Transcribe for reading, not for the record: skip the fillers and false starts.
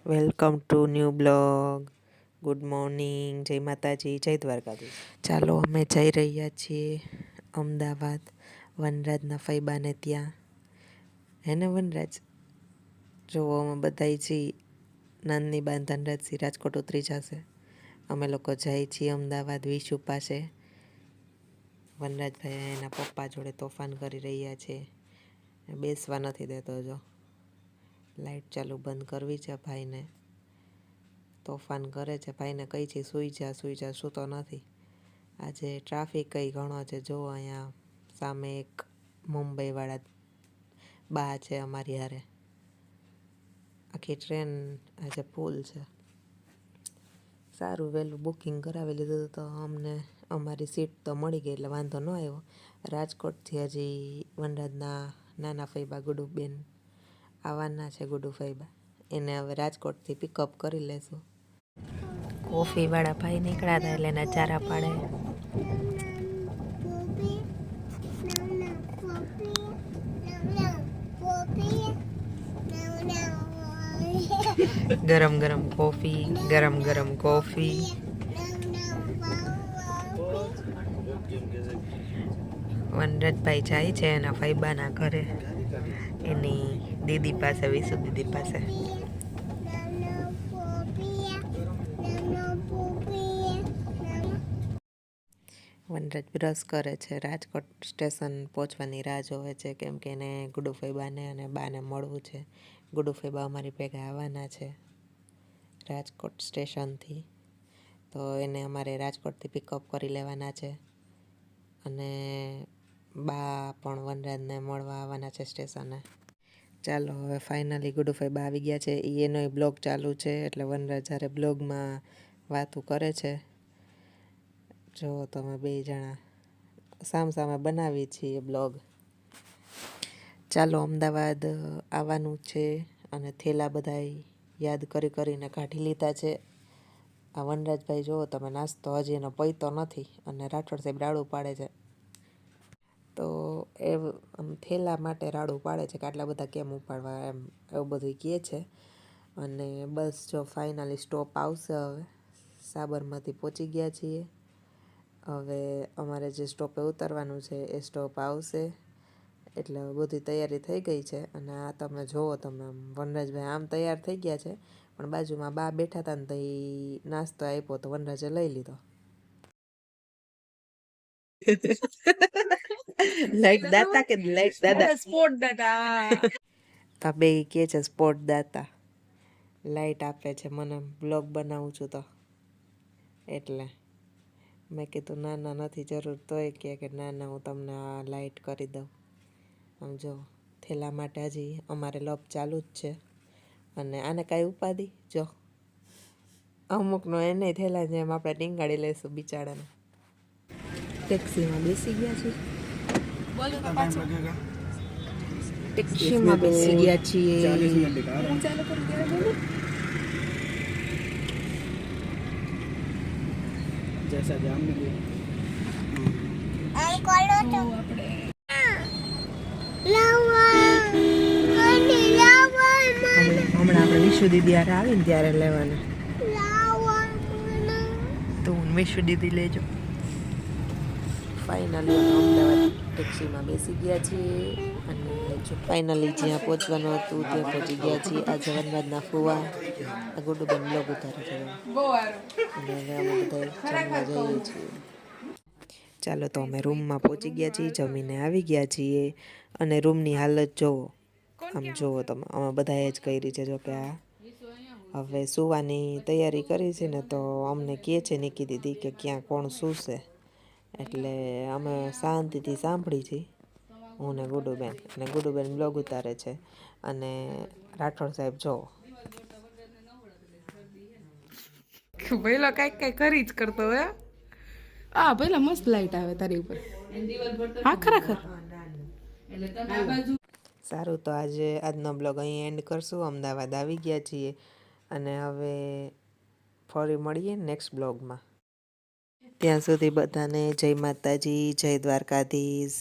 Welcome to new blog. Good morning, જય માતાજી, જય દ્વારકાધીશ. ચાલો અમે જઈ રહ્યા છીએ અમદાવાદ વનરાજના ફૈબાને ત્યાં. હે ને વનરાજ? જોવો અમે બધાય છીએ. નાનની બાન ધનરાજસિંહ રાજકોટ ઉતરી જશે. અમે લોકો જઈએ છીએ અમદાવાદ વિશુ પાસે. વનરાજભાઈ એના પપ્પા જોડે તોફાન કરી રહ્યા છે. બેસવા નથી દેતો. જો લાઇટ ચાલુ બંધ કરવી છે ભાઈને. તોફાન કરે છે. ભાઈને કહી છે સૂઈ જા, સૂતો નથી. આજે ટ્રાફિક કઈ ઘણો છે. જો અહીંયા સામે એક મુંબઈવાળા બા છે અમારી હારે. આખી ટ્રેન આજે ફૂલ છે. સારું વહેલું બુકિંગ કરાવી લીધું તો અમને અમારી સીટ તો મળી ગઈ એટલે વાંધો ન આવ્યો. રાજકોટથી હજી વનરાજના નાના ફૈબા ગુડુબેન આવવાના છે. ગુડુ ફૈબા એને હવે રાજકોટથી પિકઅપ કરી લેશું. કોફીવાળા ભાઈ નીકળ્યા હતા એટલે એના ચારા પાડે. ગરમ ગરમ કોફી, ગરમ ગરમ કોફી. વનરાજભાઈ જાય છે એના ફૈબાના ઘરે, એની દીદી પાસે, વિશુ દીદી પાસે. વનરાજ બ્રશ કરે છે. રાજકોટ સ્ટેશન પહોંચવાની રાહ જોવે છે, કેમ કે એને ગુડુ ફૈબાને અને બાને મળવું છે. ગુડુ ફૈબા અમારી ભેગા આવવાના છે રાજકોટ સ્ટેશનથી, તો એને અમારે રાજકોટથી પિકઅપ કરી લેવાના છે. અને બા પણ વનરાજને મળવા આવવાના છે સ્ટેશને. ચાલો હવે ફાઇનલી ગુડુ ફૈબા આવી ગયા છે. એનો બ્લોગ ચાલુ છે એટલે વનરાજ જ્યારે બ્લોગમાં વાતું કરે છે. જો તમે બે જણા સામસામે બનાવી છીએ બ્લોગ. ચાલો અમદાવાદ આવવાનું છે અને થેલા બધાય યાદ કરીને કાઢી લીધા છે. આ વનરાજભાઈ જુઓ તમે, નાસ્તો હજી એનો પૈતો નથી અને રાઠોડ સાહેબ રાડું પાડે છે. તો એ થેલા માટે રાડું પાડે છે કે આટલા બધા કેમ ઉપાડવા, એમ એવું બધું કહે છે. અને બસ જો ફાઇનલી સ્ટોપ આવશે. હવે સાબરમતી પહોંચી ગયા છીએ. હવે અમારે જે સ્ટોપે ઉતરવાનું છે એ સ્ટોપ આવશે એટલે બધી તૈયારી થઈ ગઈ છે. અને આ તમે જુઓ, તમે વનરાજભાઈ આમ તૈયાર થઈ ગયા છે, પણ બાજુમાં બા બેઠા હતા ને તો એ નાસ્તો આપ્યો તો વનરાજે લઈ લીધો. લાઈટ દાતા કે લાઈટ દાદા? સ્પોર્ટ દાતા. આ બે કે છે સ્પોર્ટ દાતા. લાઈટ આપે છે મને, બ્લોગ બનાવું છું તો એટલે મેં કીધું ના ના નથી જરૂર, તોય કે ના ના હું તમને આ લાઈટ કરી દઉં. આમ જો થેલા માટે હજી અમારે લપ ચાલુ જ છે. અને આને કાંઈ ઉપાધિ જો અમુકનો એને થેલા જેમ આપણે ટીંગાડી લઈશું બિચારાને. ટેક્સીમાં બેસી ગયા છીએ. ટેક્સીમાં બેસી ગયા છીએ. जैसा जाम में હમણાં આપણે વિશુ દીદી હારે આવીને ત્યારે લેવાના. તો હું વિશુ દીદી લેજો. ફાઇનલી અમદાવાદ ટેક્સીમાં બેસી ગયા છીએ અને જો ફાઇનલી જ્યાં પહોંચવાનું હતું ત્યાં પહોંચી ગયા છીએ. આજે વનરાજના ફુવા આ ગુડુબેન બ્લોગ ઉતારે છે અને હવે અમે બધા જમવા જઈએ છીએ. ચાલો તો અમે રૂમમાં પહોંચી ગયા છીએ, જમીને આવી ગયા છીએ. અને રૂમની હાલત જોવો, આમ જોવો તમે, અમે બધાએ જ કરી છે. જો કે આ હવે સુવાની તૈયારી કરી છે ને તો અમને કહે છે નિકી દીદી કે ક્યાં કોણ સૂશે, એટલે અમે શાંતિથી સાંભળી છીએ હું ને ગુડુબેન. અને ગુડુબેન બ્લોગ ઉતારે છે અને રાઠોડ સાહેબ જોવો પેલો કઈક કઈ કરી જ કરતો હોય. હા પેલા મસ્ત લાઈટ આવે તારી ઉપર. હા ખરેખર. સારું, તો આજનો બ્લોગ અહીં એન્ડ કરશું. અમદાવાદ આવી ગયા છીએ અને હવે ફરી મળીએ નેક્સ્ટ બ્લોગમાં. ત્યાં સુધી બધાને જય માતાજી, જય દ્વારકાધીશ.